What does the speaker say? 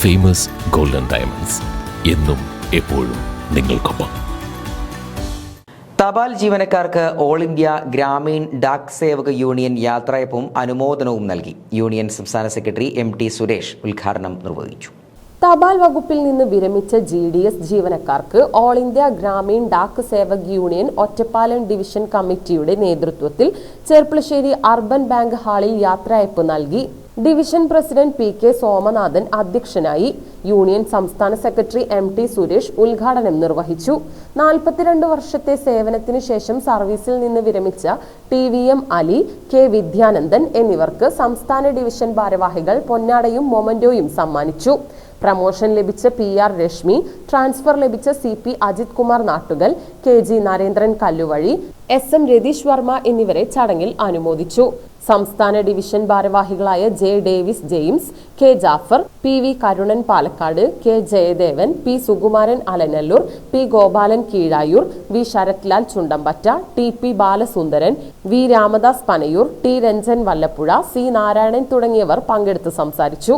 Famous golden diamonds എന്നും എപ്പോഴും നിങ്ങൾക്കൊപ്പം. തപാൽ ജീവനക്കാർക്ക് ഓൾ ഇന്ത്യ ഗ്രാമീൺ ഡാക് സേവക യൂണിയൻ യാത്രയപ്പും അനുമോദനവും നൽകി. യൂണിയൻ സംസ്ഥാന സെക്രട്ടറി MT സുരേഷ് ഉദ്ഘാടനം നിർവഹിച്ചു. തപാൽ വകുപ്പിൽ നിന്ന് വിരമിച്ച GDS ജീവനക്കാർക്ക് all India Gramin Dak Sevak union Ottapalam division കമ്മിറ്റിയുടെ നേതൃത്വത്തിൽ ചെർപ്പളശ്ശേരി അർബൻ ബാങ്ക് ഹാളിൽ യാത്രയയപ്പ് നൽകി. ഡിവിഷൻ പ്രസിഡന്റ് PK സോമനാഥൻ അധ്യക്ഷനായി. യൂണിയൻ സംസ്ഥാന സെക്രട്ടറി MT സുരേഷ് ഉദ്ഘാടനം നിർവഹിച്ചു. 42 വർഷത്തെ സേവനത്തിന് ശേഷം സർവീസിൽ നിന്ന് വിരമിച്ച TVM അലി, K വിദ്യാനന്ദൻ എന്നിവർക്ക് സംസ്ഥാന ഡിവിഷൻ ഭാരവാഹികൾ പൊന്നാടയും മൊമന്റോയും സമ്മാനിച്ചു. പ്രമോഷൻ ലഭിച്ച PR രശ്മി, ട്രാൻസ്ഫർ ലഭിച്ച CP Ajith Kumar Nattukal, KG Narendran Kalluvazhi, SM Ratheesh Varma എന്നിവരെ ചടങ്ങിൽ അനുമോദിച്ചു. സംസ്ഥാന ഡിവിഷൻ ഭാരവാഹികളായ J Davis James, K Jaffar, PV Karunan Palakkad, K Jayadevan, P Sukumaran Alanallur, P Gopalan Keezhayur, V Sarathlal Chundampatta, TP Balasundaran, V Ramadas Panayur, T Ranjan Vallappuzha, C Narayanan തുടങ്ങിയവർ പങ്കെടുത്ത് സംസാരിച്ചു.